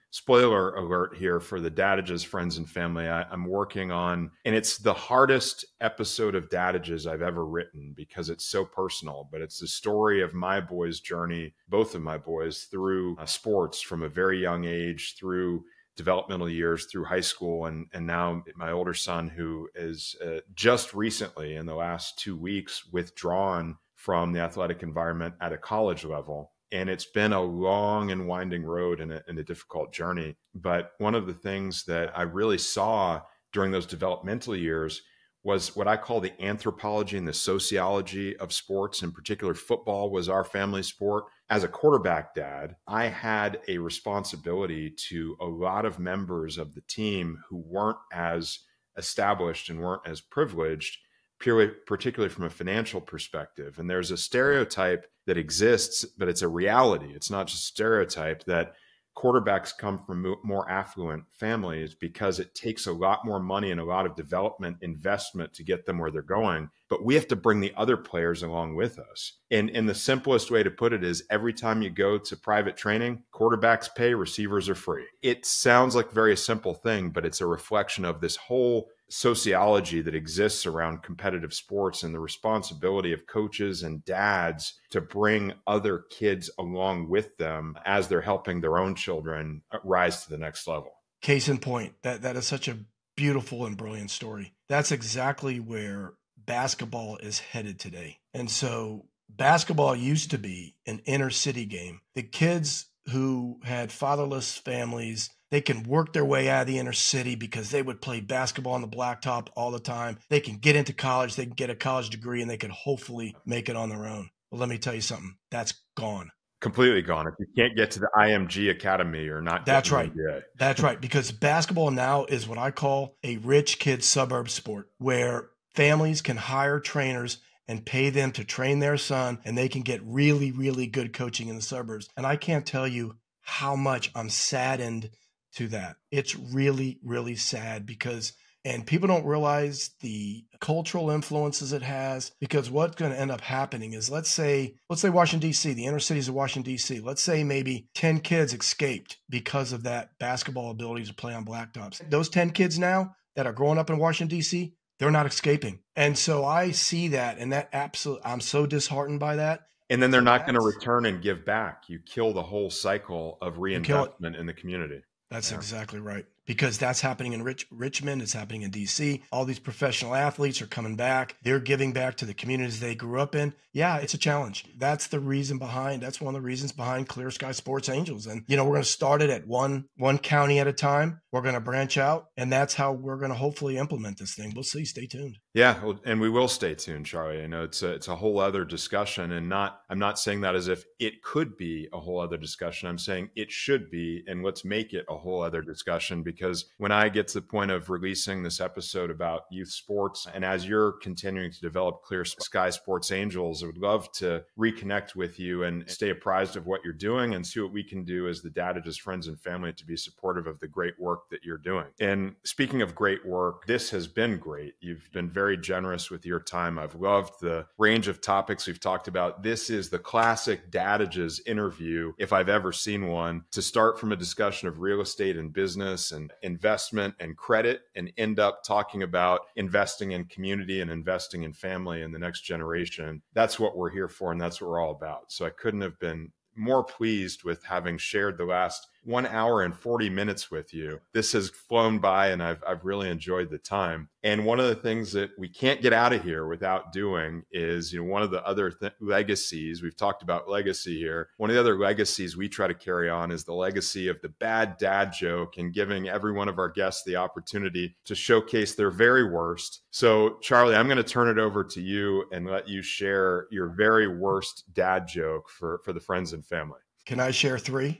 Spoiler alert here for the Dadages friends and family, I'm working on, and it's the hardest episode of Dadages I've ever written because it's so personal, but it's the story of my boys' journey, both of my boys, through sports from a very young age, through developmental years, through high school, and now my older son, who is just recently in the last 2 weeks withdrawn from the athletic environment at a college level. And it's been a long and winding road and a difficult journey. But one of the things that I really saw during those developmental years was what I call the anthropology and the sociology of sports. In particular, football was our family sport. As a quarterback dad, I had a responsibility to a lot of members of the team who weren't as established and weren't as privileged, particularly from a financial perspective. And there's a stereotype that exists, but it's a reality. It's not just a stereotype that quarterbacks come from more affluent families because it takes a lot more money and a lot of development investment to get them where they're going. But we have to bring the other players along with us. And the simplest way to put it is every time you go to private training, quarterbacks pay, receivers are free. It sounds like a very simple thing, but it's a reflection of this whole sociology that exists around competitive sports and the responsibility of coaches and dads to bring other kids along with them as they're helping their own children rise to the next level. Case in point, that is such a beautiful and brilliant story. That's exactly where basketball is headed today. And so basketball used to be an inner city game. The kids who had fatherless families, they can work their way out of the inner city because they would play basketball on the blacktop all the time. They can get into college, they can get a college degree, and they can hopefully make it on their own. But let me tell you something, that's gone. Completely gone. If you can't get to the IMG Academy, you're not. That's right. That's right. Because basketball now is what I call a rich kid suburb sport where families can hire trainers and pay them to train their son, and they can get really, really good coaching in the suburbs. And I can't tell you how much I'm saddened to that. It's really, really sad because, and people don't realize the cultural influences it has, because what's going to end up happening is, let's say Washington, D.C., the inner cities of Washington, D.C., let's say maybe 10 kids escaped because of that basketball ability to play on blacktops. Those 10 kids now, that are growing up in Washington, D.C., they're not escaping. And so I see that, and that absolutely, I'm so disheartened by that. And then they're not going to return and give back. You kill the whole cycle of reinvestment in the community. That's exactly right. Because that's happening in Richmond. It's happening in D.C. All these professional athletes are coming back. They're giving back to the communities they grew up in. Yeah, it's a challenge. That's one of the reasons behind Clear Sky Sports Angels. And, we're going to start it at one county at a time. We're going to branch out. And that's how we're going to hopefully implement this thing. We'll see. Stay tuned. Yeah. And we will stay tuned, Charlie. I know it's a whole other discussion, and I'm not saying that as if it could be a whole other discussion. I'm saying it should be, and let's make it a whole other discussion, because when I get to the point of releasing this episode about youth sports, and as you're continuing to develop Clear Sky Sports Angels, I would love to reconnect with you and stay apprised of what you're doing and see what we can do as the Dadages friends and family to be supportive of the great work that you're doing. And speaking of great work, this has been great. You've been very generous with your time. I've loved the range of topics we've talked about. This is the classic Dadages interview, if I've ever seen one, to start from a discussion of real estate and business and investment and credit, and end up talking about investing in community and investing in family and the next generation. That's what we're here for, and that's what we're all about. So I couldn't have been more pleased with having shared the last 1 hour and 40 minutes with you. This has flown by, and I've really enjoyed the time. And one of the things that we can't get out of here without doing is, one of the other legacies, we've talked about legacy here. One of the other legacies we try to carry on is the legacy of the bad dad joke, and giving every one of our guests the opportunity to showcase their very worst. So Charlie, I'm going to turn it over to you and let you share your very worst dad joke for the friends and family. Can I share 3?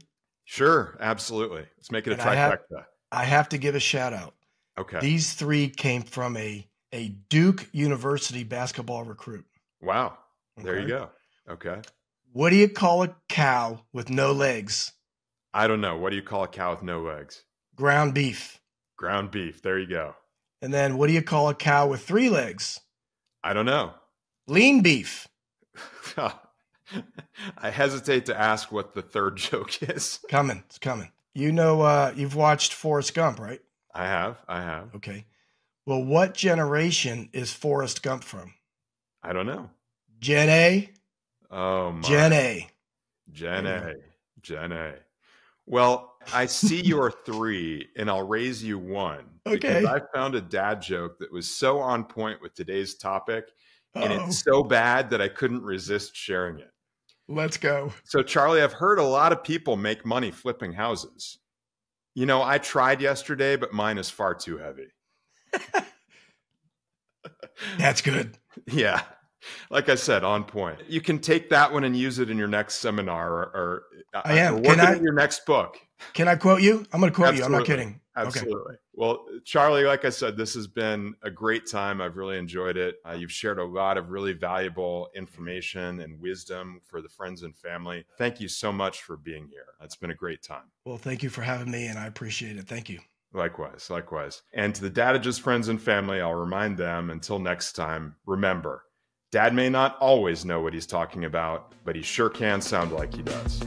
Sure, absolutely. Let's make it a trifecta. I have to give a shout out. Okay. These 3 came from a Duke University basketball recruit. Wow. There you go. Okay. What do you call a cow with no legs? I don't know. What do you call a cow with no legs? Ground beef. Ground beef. There you go. And then what do you call a cow with 3 legs? I don't know. Lean beef. I hesitate to ask what the third joke is. It's coming. You've watched Forrest Gump, right? I have. Okay. Well, what generation is Forrest Gump from? I don't know. Gen A? Oh, my. Gen A. Gen A. Well, I see your 3, and I'll raise you 1. Okay. Because I found a dad joke that was so on point with today's topic, and it's so bad that I couldn't resist sharing it. Let's go. So, Charlie, I've heard a lot of people make money flipping houses. I tried yesterday, but mine is far too heavy. That's good. Yeah. Like I said, on point. You can take that one and use it in your next seminar or work it in your next book. Can I quote you? I'm going to quote you. I'm not kidding. Absolutely. Okay. Well, Charlie, like I said, this has been a great time. I've really enjoyed it. You've shared a lot of really valuable information and wisdom for the friends and family. Thank you so much for being here. It's been a great time. Well, thank you for having me, and I appreciate it. Thank you. Likewise. And to the Dadages friends and family, I'll remind them, until next time, remember, Dad may not always know what he's talking about, but he sure can sound like he does.